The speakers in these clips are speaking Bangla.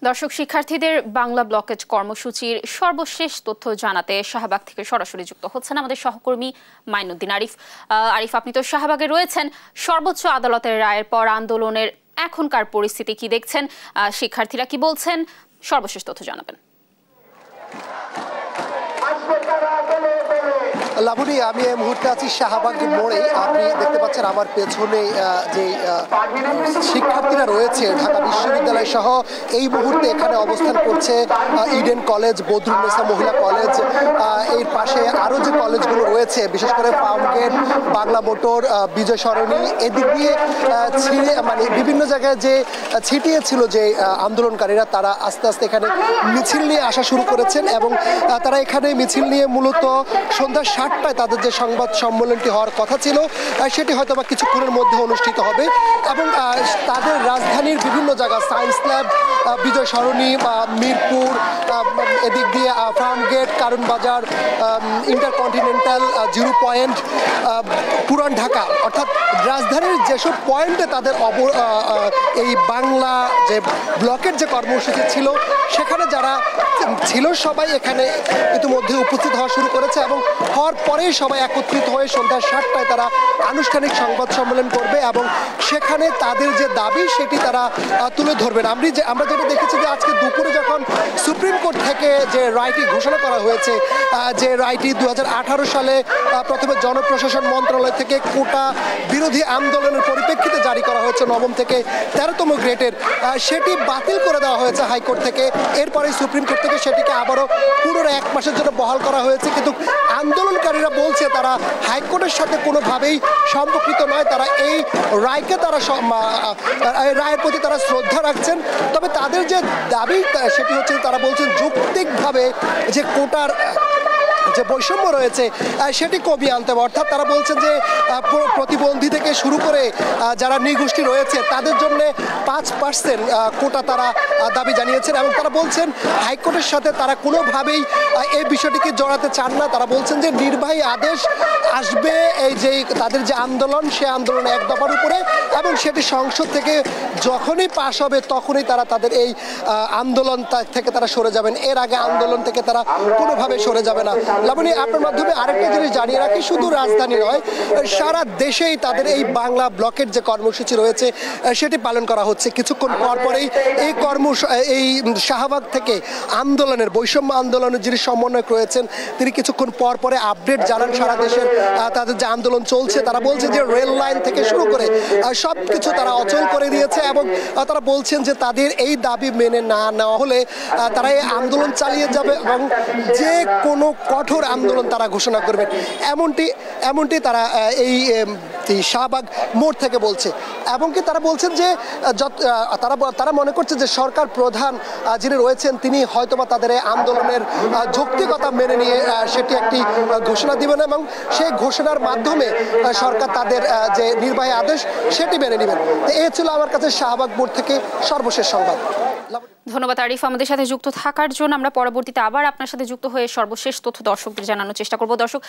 দর্শক, শিক্ষার্থীদের বাংলা ব্লকেজ কর্মসূচির সর্বশেষ তথ্য জানাতে শাহবাগ থেকে সরাসরি যুক্ত হচ্ছেন আমাদের সহকর্মী মাইনুদ্দিন আরিফ। আরিফ, আপনি তো শাহবাগে রয়েছেন। সর্বোচ্চ আদালতের রায়ের পর আন্দোলনের এখনকার পরিস্থিতি কি দেখছেন? শিক্ষার্থীরা কি বলছেন? সর্বশেষ তথ্য জানাবেন। লাবণী, আমি এই মুহূর্তে আছি শাহবাগ মোড়ে। আপনি দেখতে পাচ্ছেন আমার পেছনে যে শিক্ষার্থীরা রয়েছে ঢাকা বিশ্ববিদ্যালয় সহ এই মুহূর্তে এখানে অবস্থান করছে ইডেন কলেজ, বদরুন্নেসা মহিলা কলেজ, এর পাশে আরও যে কলেজগুলো রয়েছে বিশেষ করে ফার্মগেট, বাংলা মোটর, বিজয় সরণি, এদিক দিয়ে মানে বিভিন্ন জায়গায় যে ছিটিয়ে ছিল যে আন্দোলনকারীরা, তারা আস্তে আস্তে এখানে মিছিল নিয়ে আসা শুরু করেছেন এবং তারা এখানে মিছিল নিয়ে মূলত সন্ধ্যা 7টায় তাদের যে সংবাদ সম্মেলনটি হওয়ার কথা ছিল সেটি হয়তো বা কিছুক্ষণের মধ্যে অনুষ্ঠিত হবে এবং তাদের রাজধানীর বিভিন্ন জায়গা সায়েন্স ল্যাব, বিজয় সরণি, মিরপুর, এদিক দিয়ে ফার্মগেট, কারণ বাজার, ইন্টারকন্টিনেন্টাল, জিরো পয়েন্ট, পুরান ঢাকা, অর্থাৎ রাজধানীর যেসব পয়েন্টে তাদের এই বাংলা যে ব্লকের যে কর্মসূচি ছিল সেখানে যারা ছিল সবাই এখানে ইতিমধ্যে উপস্থিত হওয়া শুরু করেছে এবং হওয়ার পরেই সবাই একত্রিত হয়ে সন্ধ্যা 7টায় তারা আনুষ্ঠানিক সংবাদ সম্মেলন করবে এবং সেখানে তাদের যে দাবি সেটি তারা তুলে ধরবেন। আমরা যেটা দেখেছি যে আজকে দুপুরে যখন সুপ্রিম কোর্ট থেকে যে রায়টি ঘোষণা করা হয়েছে, যে রায়টি 2018 সালে প্রথমে জনপ্রশাসন মন্ত্রণালয় থেকে কোটা বিরোধী আন্দোলনের পরিপ্রেক্ষিতে জারি করা হয়েছে 9ম থেকে 13তম গ্রেডের, সেটি বাতিল করে দেওয়া হয়েছে হাইকোর্ট থেকে। এরপরে সুপ্রিম কোর্ট থেকে সেটিকে আবারও পুনরায় 1 মাসের জন্য বহাল করা হয়েছে, কিন্তু আন্দোলনকারীরা বলছে তারা হাইকোর্টের সাথে কোনোভাবেই সম্পর্কিত নয়। তারা এই রায়কে রায়ের প্রতি তারা শ্রদ্ধা রাখছেন, তবে তাদের যে দাবি সেটি হচ্ছে তারা বলছেন যৌক্তিকভাবে যে কোটার যে বৈষম্য রয়েছে সেটি কমিয়ে আনতে হবে। অর্থাৎ তারা বলছেন যে প্রতিবন্ধী থেকে শুরু করে যারা নৃগোষ্ঠী রয়েছে তাদের জন্য 5% কোটা তারা দাবি জানিয়েছেন এবং তারা বলছেন হাইকোর্টের সাথে তারা কোনোভাবেই এই বিষয়টিকে জড়াতে চান না। তারা বলছেন যে নির্বাহী আদেশ আসবে এই যে তাদের যে আন্দোলন, সে আন্দোলন 1 দফার উপরে এবং সেটি সংসদ থেকে যখনই পাশ হবে তখনই তারা তাদের এই আন্দোলন থেকে তারা সরে যাবেন। এর আগে আন্দোলন থেকে তারা কোনোভাবে সরে যাবে না। লাবণী, আপনার মাধ্যমে আরেকটা জিনিস জানিয়ে রাখি, শুধু রাজধানী নয়, সারা দেশেই তাদের এই বাংলা ব্লকের যে কর্মসূচি রয়েছে সেটি পালন করা হচ্ছে। কিছুক্ষণ পর পরেই এই শাহবাগ থেকে আন্দোলনের বৈষম্য আন্দোলনের যিনি সমন্বয়ক রয়েছেন তিনি কিছুক্ষণ পর পরে আপডেট জানান সারা দেশের তাদের যে আন্দোলন চলছে। তারা বলছে যে রেল লাইন থেকে শুরু করে সব কিছু তারা অচল করে দিয়েছে এবং তারা বলছেন যে তাদের এই দাবি মেনে না নেওয়া হলে তারা এই আন্দোলন চালিয়ে যাবে এবং যে কোনো কঠোর আন্দোলন তারা ঘোষণা করবেন, এমনটি তারা এই শাহবাগ মোড় থেকে বলছে। এবং কি তারা বলছেন যে তারা মনে করছে যে সরকার প্রধান যিনি রয়েছেন তিনি হয়তোবা তাদের এই আন্দোলনের যৌক্তিকতা মেনে নিয়ে সেটি একটি ঘোষণা দিবেন এবং সেই ঘোষণার মাধ্যমে সরকার তাদের যে নির্বাহী আদেশ সেটি মেনে নেবেন। এই ছিল আমার কাছে শাহবাগ মোড় থেকে সর্বশেষ সংবাদ। ধন্যবাদ আরিফ আমাদের সাথে যুক্ত থাকার জন্য। আমরা পরবর্তীতে আবার আপনার সাথে যুক্ত হয়ে সর্বশেষ তথ্য দর্শকদের জানানোর চেষ্টা করব। দর্শক,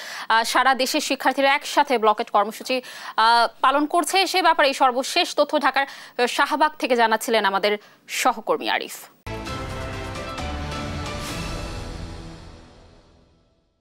সারা দেশের শিক্ষার্থীরা একসাথে ব্লকেট কর্মসূচি পালন করছে, সে ব্যাপারে সর্বশেষ তথ্য ঢাকার শাহবাগ থেকে জানাচ্ছিলেন আমাদের সহকর্মী আরিফ।